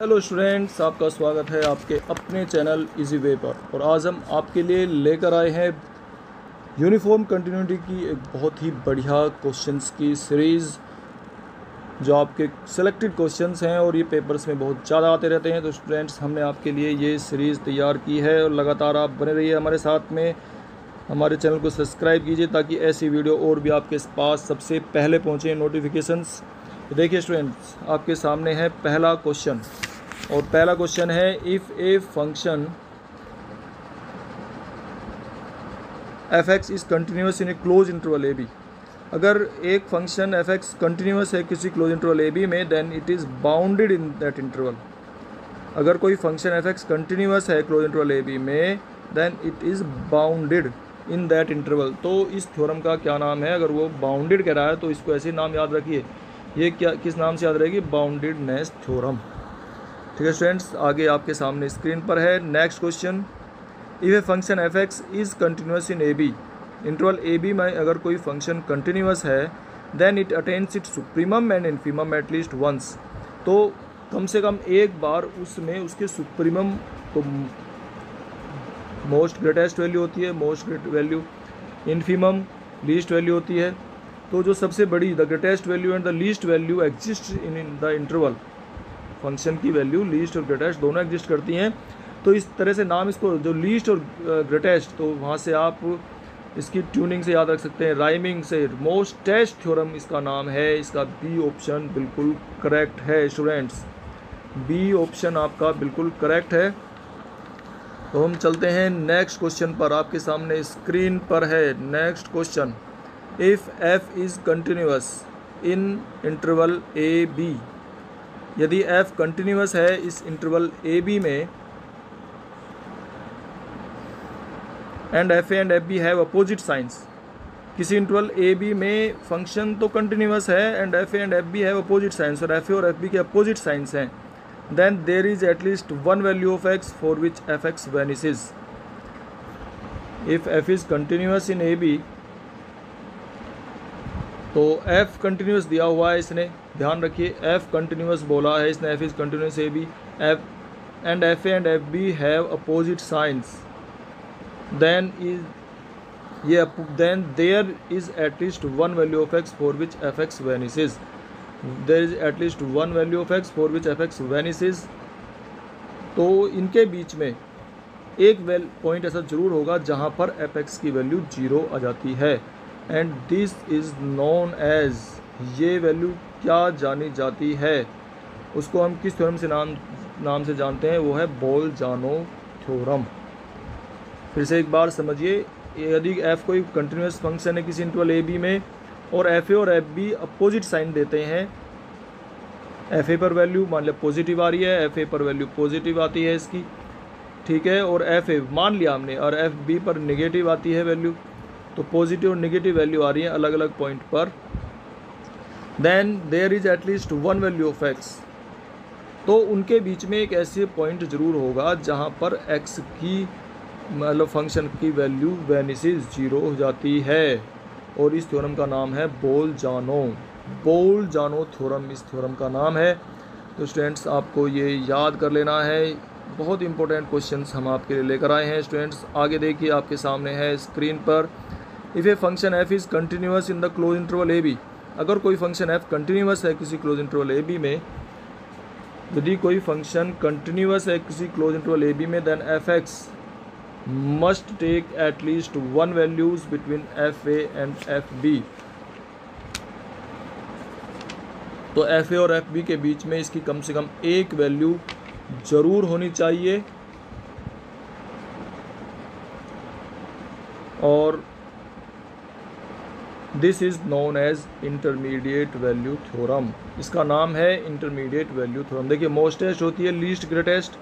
Hello students, आपका स्वागत है आपके अपने चैनल इजी वे पर। और आज हम आपके लिए लेकर आए हैं यूनिफॉर्म कंटिन्यूटी की एक बहुत ही बढ़िया क्वेश्चंस की सीरीज़, जो आपके सिलेक्टेड क्वेश्चंस हैं और ये पेपर्स में बहुत ज़्यादा आते रहते हैं। तो स्टूडेंट्स, हमने आपके लिए ये सीरीज़ तैयार की है और लगातार आप बने रहिए हमारे साथ में। हमारे चैनल को सब्सक्राइब कीजिए ताकि ऐसी वीडियो और भी आपके पास सबसे पहले पहुँचे नोटिफिकेशंस। देखिए स्टूडेंट्स, आपके सामने है पहला क्वेश्चन, और पहला क्वेश्चन है if a function F X is continuous in a close interval A B. अगर एक फंक्शन एफ एक्स कंटिन्यूस है किसी क्लोज इंटरवल ए बी में, then it is bounded in that interval. अगर कोई फंक्शन एफ एक्स कंटिन्यूस है close interval A B में, then it is bounded in that interval. तो इस थ्योरम का क्या नाम है? अगर वो बाउंडेड कह रहा है तो इसको ऐसे नाम याद रखिए। ये क्या किस नाम से याद रहेगी? Boundedness theorem. ठीक है स्टूडेंट्स, आगे आपके सामने स्क्रीन पर है next question. If a function F X is continuous in A B, interval A B में अगर कोई फंक्शन कंटिन्यूस है, then it attains its supremum and infimum at least once. तो कम से कम एक बार उसमें उसके सुप्रीमम तो मोस्ट ग्रेटेस्ट वैल्यू होती है, most great value, infimum least value होती है। तो जो सबसे बड़ी the greatest value and the least value exist in the interval, function की वैल्यू लीस्ट और ग्रेटेस्ट दोनों एग्जिस्ट करती हैं। तो इस तरह से नाम इसको जो लीस्ट और ग्रेटेस्ट, तो वहाँ से आप इसकी ट्यूनिंग से याद रख सकते हैं, राइमिंग से। मोस्टेस्ट थ्योरम इसका नाम है। इसका बी ऑप्शन बिल्कुल करेक्ट है स्टूडेंट्स, बी ऑप्शन आपका बिल्कुल करेक्ट है। तो हम चलते हैं नेक्स्ट क्वेश्चन पर। आपके सामने स्क्रीन पर है next question. If F is continuous in interval A B, यदि f कंटिन्यूस है इस इंटरवल ए बी में, and F A and F B have opposite signs. किसी इंटरवल ए बी में फंक्शन तो कंटिन्यूस है and F A and F B have opposite signs, और F ए और एफ बी के अपोजिट साइंस हैं, then there is at least one value of X for which f x vanishes. If f is continuous in A b, तो f continuous दिया हुआ है इसने, ध्यान रखिए f कंटिन्यूस बोला है इसने, f is continuous a b, f and F A and F B have opposite signs, then there is at least one value of x for which f x vanishes. There is at least one value of x for which f x vanishes. तो इनके बीच में एक point ऐसा जरूर होगा जहाँ पर F x की वैल्यू 0 आ जाती है, and this is known as, ये वैल्यू क्या जानी जाती है, उसको हम किस थ्योरम से नाम से जानते हैं? वो है बोल-जानो थ्योरम। फिर से एक बार समझिए, यदि f कोई कंटिन्यूस फंक्शन है किसी इंटरवल ए बी में, और एफ ए और एफ बी अपोजिट साइन देते हैं, एफ ए पर वैल्यू मान लिया पॉजिटिव आ रही है, एफ ए पर वैल्यू पॉजिटिव आती है इसकी, ठीक है, और एफ ए मान लिया हमने, और एफ बी पर निगेटिव आती है वैल्यू, तो पॉजिटिव और निगेटिव वैल्यू आ रही है अलग अलग पॉइंट पर, then there is at least one value of X. तो उनके बीच में एक ऐसे पॉइंट जरूर होगा जहाँ पर एक्स की मतलब फंक्शन की वैल्यू वेनिसेज 0 हो जाती है, और इस थ्योरम का नाम है बोल-जानो थ्योरम इस थ्योरम का नाम है। तो स्टूडेंट्स, आपको ये याद कर लेना है। बहुत इंपॉर्टेंट क्वेश्चंस हम आपके लिए लेकर आए हैं स्टूडेंट्स। आगे देखिए, आपके सामने है स्क्रीन पर। If a function f is continuous in the close interval A B, अगर कोई फंक्शन f कंटिन्यूस है किसी क्लोज इंटरवल ए बी में, यदि कोई फंक्शन कंटिन्यूस है किसी क्लोज इंटरवल ए बी में, then F x must take at least one values between F A and F B. तो एफ ए और एफ बी के बीच में इसकी कम से कम एक वैल्यू जरूर होनी चाहिए, और this is known as intermediate value theorem. इसका नाम है इंटरमीडिएट वैल्यू थ्योरम। देखिए, मोस्टेस्ट होती है लीस्ट ग्रेटेस्ट,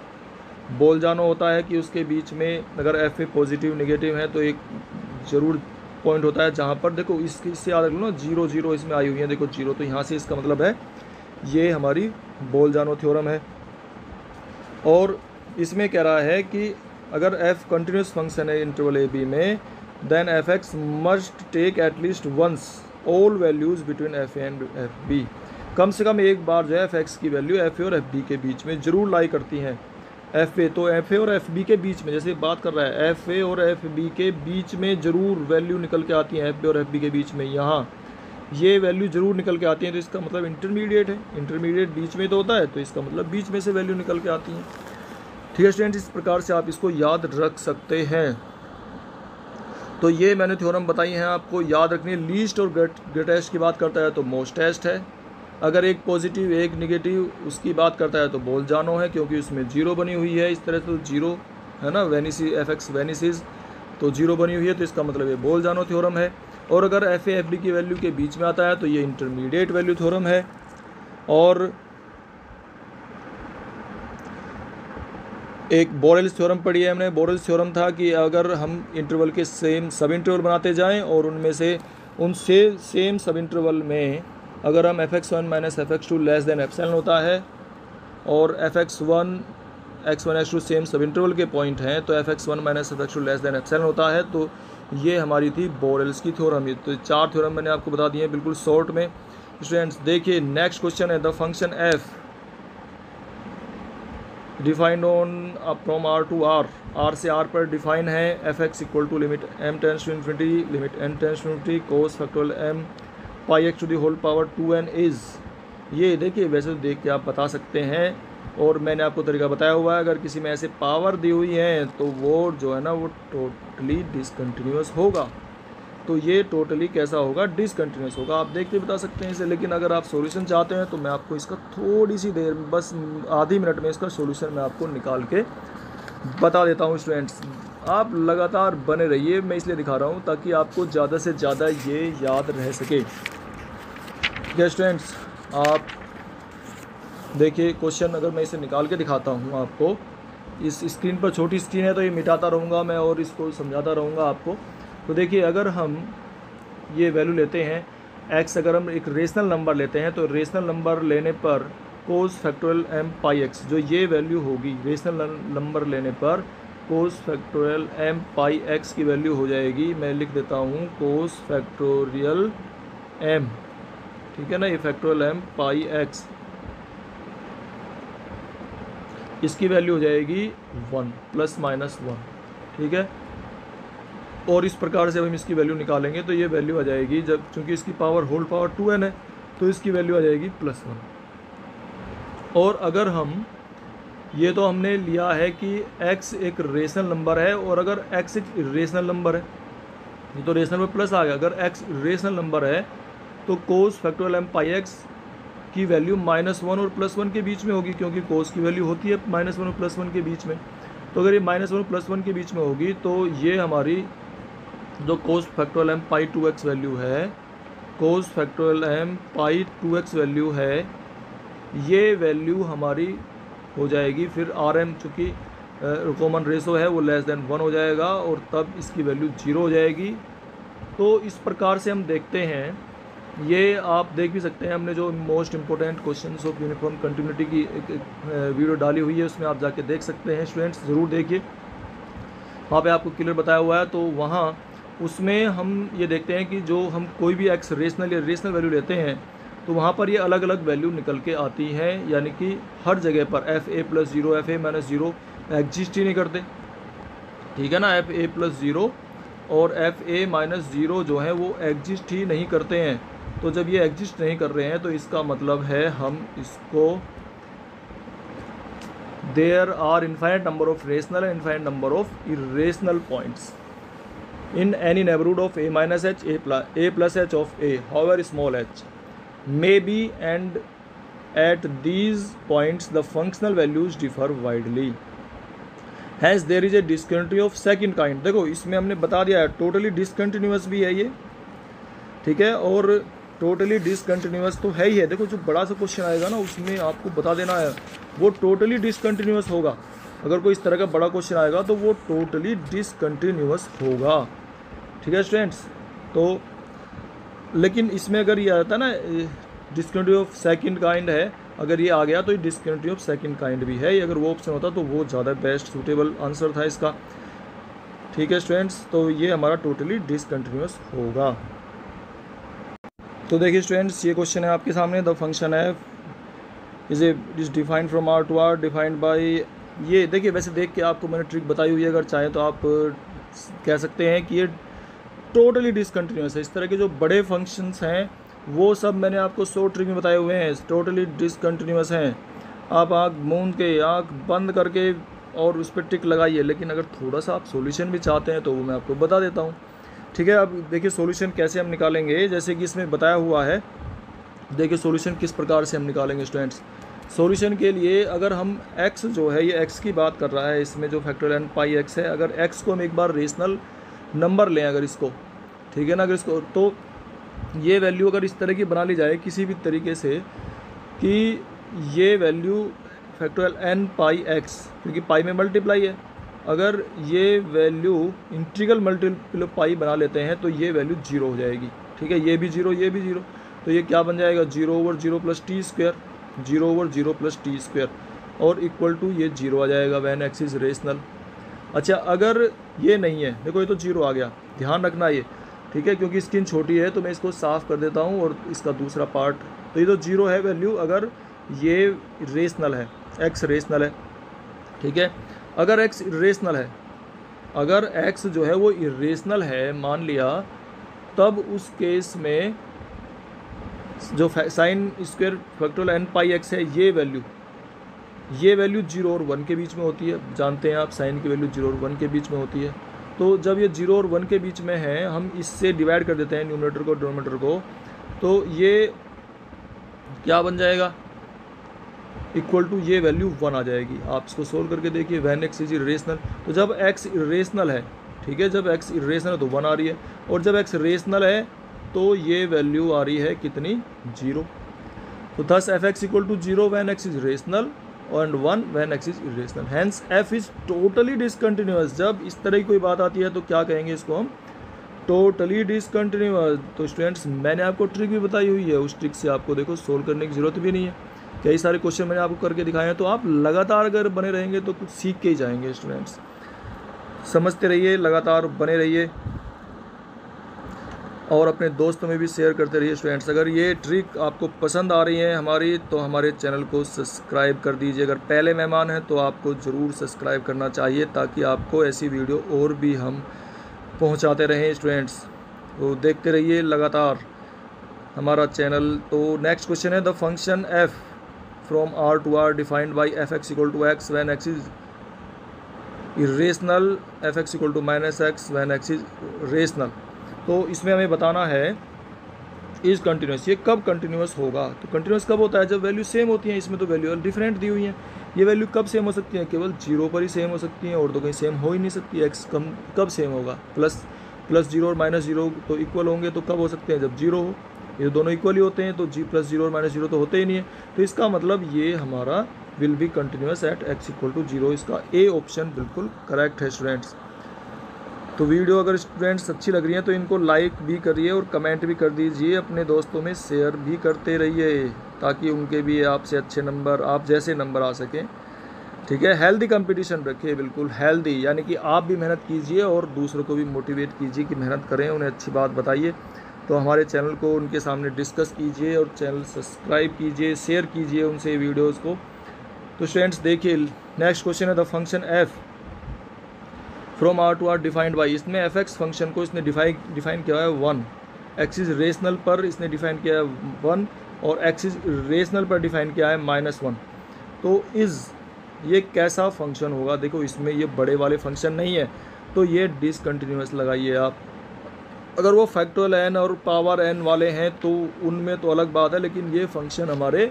बोल-जानो होता है कि उसके बीच में अगर एफ ए पॉजिटिव निगेटिव है तो एक ज़रूर पॉइंट होता है जहाँ पर, देखो इससे याद रख लो ना, 0 0 इसमें आई हुई है, देखो 0, तो यहाँ से इसका मतलब है ये हमारी बोल-जानो थ्योरम है। और इसमें कह रहा है कि अगर f कंटिन्यूस फंक्शन है इंटरवल ए बी में, then F x must take at least once all values between F A and F b. कम से कम एक बार जो है एफ एक्स की वैल्यू एफ ए और एफ बी के बीच में ज़रूर लाई करती हैं। एफ ए तो एफ ए और एफ बी के बीच में, जैसे बात कर रहा है एफ ए और एफ बी के बीच में ज़रूर वैल्यू निकल के आती है, एफ ए और एफ बी के बीच में यहाँ ये वैल्यू ज़रूर निकल के आती है, तो इसका मतलब इंटरमीडिएट है। इंटरमीडिएट बीच में तो होता है, तो इसका मतलब बीच में से वैल्यू निकल के आती है। ठीक है स्टूडेंट्स, इस प्रकार से आप इसको याद रख सकते हैं। तो ये मैंने थ्योरम बताई हैं, आपको याद रखनी है। लीस्ट और ग्रेटेस्ट की बात करता है तो मोस्टेस्ट है। अगर एक पॉजिटिव एक निगेटिव उसकी बात करता है तो बोल्जानो है, क्योंकि उसमें जीरो बनी हुई है। इस तरह से तो जीरो है ना, वेनिसी एफ एक्स वेनिसिस तो जीरो बनी हुई है, तो इसका मतलब ये बोल्जानो थ्योरम है। और अगर एफ ए एफ बी की वैल्यू के बीच में आता है तो ये इंटरमीडिएट वैल्यू थ्योरम है। और एक बोरेल्स थ्योरम पढ़ी है हमने। बोरेल्स थ्योरम था कि अगर हम इंटरवल के सेम सब इंटरवल बनाते जाएं और उनमें से उनसे सेम सब इंटरवल में अगर हम fx1 minus fx2 less than epsilon होता है और fx1 x1 x2 सेम सब इंटरवल के पॉइंट हैं तो fx1 minus fx2 less than epsilon होता है, तो ये हमारी थी बोरेल्स की थ्योरम। तो 4 थ्योरम मैंने आपको बता दिए हैं बिल्कुल शॉर्ट में। स्टूडेंट्स देखिए नेक्स्ट क्वेश्चन है, the function f defined on from r to r, r से r पर डिफाइन है। fx equal to limit m tends to infinity limit n tends to infinity cos factorial m pi X to the whole power 2n is. ये देखिए वैसे तो देख के आप बता सकते हैं, और मैंने आपको तरीका बताया हुआ है। अगर किसी में ऐसे पावर दी हुई है तो वो जो है ना वो टोटली डिसकंटिन्यूअस होगा। तो ये टोटली कैसा होगा, डिसकंटिन्यूअस होगा। आप देख के बता सकते हैं इसे। लेकिन अगर आप सॉल्यूशन चाहते हैं तो मैं आपको इसका थोड़ी सी देर में, बस आधी मिनट में इसका सॉल्यूशन मैं आपको निकाल के बता देता हूँ। स्टूडेंट्स आप लगातार बने रहिए, मैं इसलिए दिखा रहा हूँ ताकि आपको ज़्यादा से ज़्यादा ये याद रह सके। क्या स्टूडेंट्स आप देखिए क्वेश्चन, अगर मैं इसे निकाल के दिखाता हूँ आपको, इस स्क्रीन पर छोटी स्क्रीन है तो ये मिटाता रहूँगा मैं और इसको समझाता रहूँगा आपको। तो देखिए अगर हम ये वैल्यू लेते हैं x, अगर हम एक रेशनल नंबर लेते हैं तो रेशनल नंबर लेने पर कोस फैक्टोरियल m पाई x, जो ये वैल्यू होगी रेशनल नंबर लेने पर कोस फैक्टोरियल m पाई x की वैल्यू हो जाएगी। मैं लिख देता हूँ कोस फैक्टोरियल m, ठीक है ना, ये फैक्टोरियल m पाई x, इसकी वैल्यू हो जाएगी 1 प्लस माइनस 1, ठीक है। और इस प्रकार से हम इसकी वैल्यू निकालेंगे तो ये वैल्यू आ जाएगी, जब चूंकि इसकी पावर होल पावर 2n है तो इसकी वैल्यू आ जाएगी +1। और अगर हम ये तो हमने लिया है कि x एक रेशनल नंबर है, और अगर x एक इरेशनल नंबर है, ये तो रेशनल में प्लस आ गया, अगर x रेशनल नंबर है तो कोस फैक्टोरियल m पाई x की वैल्यू -1 और +1 के बीच में होगी, क्योंकि कोस की वैल्यू होती है -1 और +1 के बीच में। तो अगर ये -1 और +1 के बीच में होगी तो ये हमारी जो कोस फैक्टोरियल m पाई 2x वैल्यू है, कोस फैक्टोरियल m पाई 2x वैल्यू है, ये वैल्यू हमारी हो जाएगी फिर rm, चूँकि कॉमन रेशो है वो लेस देन 1 हो जाएगा और तब इसकी वैल्यू 0 हो जाएगी। तो इस प्रकार से हम देखते हैं, ये आप देख भी सकते हैं, हमने जो most important questions of uniform continuity की एक वीडियो डाली हुई है, उसमें आप जाके देख सकते हैं। स्टूडेंट्स ज़रूर देखिए, वहाँ पे आपको क्लियर बताया हुआ है। तो वहाँ उसमें हम ये देखते हैं कि जो हम कोई भी एक्स रेशनल या रेशनल वैल्यू लेते हैं तो वहाँ पर ये अलग अलग वैल्यू निकल के आती हैं, यानी कि हर जगह पर fa+0 fa-0 एग्जिस्ट ही नहीं करते, ठीक है ना। fa+0 और fa-0 जो है वो एग्जिस्ट ही नहीं करते हैं। तो जब ये एग्जिस्ट नहीं कर रहे हैं तो इसका मतलब है हम इसको there are infinite number of rational and infinite number of irrational points in any neighborhood of a minus h, a plus h of a, however small h may be, and at these points the functional values differ widely. Hence there is a discontinuity of second kind. देखो इसमें हमने बता दिया है totally discontinuous भी है ये, ठीक है, और टोटली डिसकंटिन्यूअस तो है ही है। देखो जो बड़ा सा क्वेश्चन आएगा ना उसमें आपको बता देना है वो टोटली डिसकंटिन्यूअस होगा। अगर कोई इस तरह का बड़ा क्वेश्चन आएगा तो वो टोटली डिसकंटिन्यूअस होगा, ठीक है स्टूडेंट्स। तो लेकिन इसमें अगर ये आता है ना डिसकंटिन्यूटी ऑफ सेकंड काइंड है, अगर ये आ गया तो ये डिसकंटिन्यूटी ऑफ सेकंड काइंड भी है। अगर वो ऑप्शन होता तो वो ज़्यादा बेस्ट सूटेबल आंसर था इसका, ठीक है स्टूडेंट्स। तो ये हमारा टोटली डिसकंटिन्यूअस होगा। तो देखिए स्टूडेंट्स, ये क्वेश्चन है आपके सामने। द फंक्शन है is defined from R to R defined by, ये देखिए वैसे देख के आपको मैंने ट्रिक बताई हुई है, अगर चाहे तो आप कह सकते हैं कि ये टोटली डिसकंटिन्यूस है। इस तरह के जो बड़े फंक्शंस हैं वो सब मैंने आपको 100 ट्रिक में बताए हुए हैं, टोटली डिसकंटिन्यूस हैं। आप आँख मूंद के, आँख बंद करके और उस पर टिक लगाइए, लेकिन अगर थोड़ा सा आप सॉल्यूशन भी चाहते हैं तो वो मैं आपको बता देता हूँ। ठीक है, अब देखिए सॉल्यूशन कैसे हम निकालेंगे, जैसे कि इसमें बताया हुआ है। देखिए सॉल्यूशन किस प्रकार से हम निकालेंगे स्टूडेंट्स। सॉल्यूशन के लिए अगर हम x जो है, ये x की बात कर रहा है, इसमें जो फैक्टोरियल n पाई x है, अगर x को हम एक बार रेशनल नंबर लें, अगर इसको, ठीक है ना, अगर इसको, तो ये वैल्यू अगर इस तरह की बना ली जाए किसी भी तरीके से कि ये वैल्यू फैक्टोरियल n पाई x, क्योंकि पाई में मल्टीप्लाई है, अगर ये वैल्यू इंटीग्रल मल्टीपल पाई बना लेते हैं तो ये वैल्यू 0 हो जाएगी। ठीक है, ये भी 0, ये भी 0, तो ये क्या बन जाएगा, 0/0 plus T square, 0/0 plus T square, और इक्वल टू ये 0 आ जाएगा व्हेन x इज़ रेशनल। अच्छा, अगर ये नहीं है, देखो ये तो 0 आ गया, ध्यान रखना ये, ठीक है, क्योंकि स्क्रीन छोटी है तो मैं इसको साफ़ कर देता हूँ, और इसका दूसरा पार्ट, तो ये तो 0 है वैल्यू अगर ये रेशनल है, x रेशनल है। ठीक है, अगर x इरेशनल है, अगर x जो है वो इरेशनल है मान लिया, तब उस केस में जो साइन स्क्वायर फैक्टोरियल n पाई x है, ये वैल्यू 0 और 1 के बीच में होती है। जानते हैं आप साइन की वैल्यू 0 और 1 के बीच में होती है। तो जब ये 0 और 1 के बीच में है, हम इससे डिवाइड कर देते हैं न्यूमरेटर को डिनोमिनेटर को, तो ये क्या बन जाएगा, इक्वल टू ये वैल्यू 1 आ जाएगी। आप इसको सोल्व करके देखिए, व्हेन x इज इरेशनल, तो जब x इरेशनल है, ठीक है, जब x इरेशनल है तो 1 आ रही है, और जब x रेशनल है तो ये वैल्यू आ रही है कितनी, 0। तो thus f(x) equal to 0 when x is rational and 1 when x is irrational, hence f is totally discontinuous. जब इस तरह की कोई बात आती है तो क्या कहेंगे इसको हम, टोटली डिसकंटिन्यूअस। तो स्टूडेंट्स, मैंने आपको ट्रिक भी बताई हुई है, उस ट्रिक से आपको देखो सोल्व करने की ज़रूरत भी नहीं है। कई सारे क्वेश्चन मैंने आपको करके दिखाए हैं, तो आप लगातार अगर बने रहेंगे तो कुछ सीख के ही जाएंगे। स्टूडेंट्स, समझते रहिए, लगातार बने रहिए, और अपने दोस्तों में भी शेयर करते रहिए। स्टूडेंट्स, अगर ये ट्रिक आपको पसंद आ रही है हमारी, तो हमारे चैनल को सब्सक्राइब कर दीजिए। अगर पहले मेहमान हैं तो आपको ज़रूर सब्सक्राइब करना चाहिए, ताकि आपको ऐसी वीडियो और भी हम पहुंचाते रहें। स्टूडेंट्स, तो देखते रहिए लगातार हमारा चैनल। तो नेक्स्ट क्वेश्चन है, the function f from r to r defined by f(x) equal to x when x is irrational, f(x) equal to minus x when x is rational। तो इसमें हमें बताना है इज कंटिन्यूस, ये कब continuous होगा। तो कंटिन्यूस कब होता है, जब वैल्यू सेम होती है। इसमें तो वैल्यू डिफरेंट दी हुई है, ये वैल्यू कब सेम हो सकती है, केवल 0 पर ही सेम हो सकती है, और तो कहीं सेम हो ही नहीं सकती। x कब सेम होगा, प्लस 0 और माइनस 0 तो इक्वल होंगे, तो कब हो सकते हैं, जब 0 हो। ये दोनों इक्वल ही होते हैं, तो प्लस 0 और माइनस 0 तो होते ही नहीं है। तो इसका मतलब ये हमारा will be continuous at x equal to 0। इसका ए ऑप्शन बिल्कुल करेक्ट है। स्टूडेंट्स, तो वीडियो अगर स्टूडेंट्स अच्छी लग रही है तो इनको लाइक भी करिए और कमेंट भी कर दीजिए, अपने दोस्तों में शेयर भी करते रहिए, ताकि उनके भी आपसे अच्छे नंबर, आप जैसे नंबर आ सकें। ठीक है, हेल्दी कंपटीशन रखिए, बिल्कुल हेल्दी, यानी कि आप भी मेहनत कीजिए और दूसरों को भी मोटिवेट कीजिए कि मेहनत करें, उन्हें अच्छी बात बताइए। तो हमारे चैनल को उनके सामने डिस्कस कीजिए, और चैनल सब्सक्राइब कीजिए, शेयर कीजिए उनसे वीडियोस को। तो स्टूडेंट्स देखिए, नेक्स्ट क्वेश्चन है, the function f from r to r defined by, इसमें f(x) फंक्शन को इसने डिफाइन किया है 1, x इज रेशनल पर इसने डिफाइन किया है 1, और x इज रेशनल पर डिफाइन किया है -1। तो ये कैसा फंक्शन होगा, देखो इसमें ये बड़े वाले फंक्शन नहीं है, तो ये डिसकंटिन्यूअस लगाइए आप। अगर वो फैक्टोरियल n और पावर n वाले हैं तो उनमें तो अलग बात है, लेकिन ये फंक्शन हमारे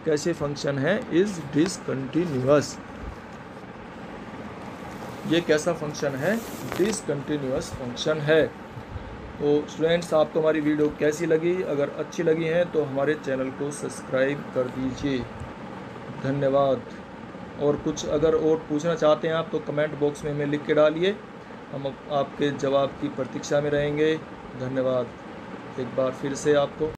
कैसे फंक्शन है, इज डिसकंटिन्यूअस। ये कैसा फंक्शन है, डिसकंटिन्यूअस फंक्शन है। तो स्टूडेंट्स, आपको हमारी वीडियो कैसी लगी, अगर अच्छी लगी है तो हमारे चैनल को सब्सक्राइब कर दीजिए। धन्यवाद। और कुछ अगर और पूछना चाहते हैं आप तो कमेंट बॉक्स में हमें लिख के डालिए, हम आपके जवाब की प्रतीक्षा में रहेंगे। धन्यवाद एक बार फिर से आपको।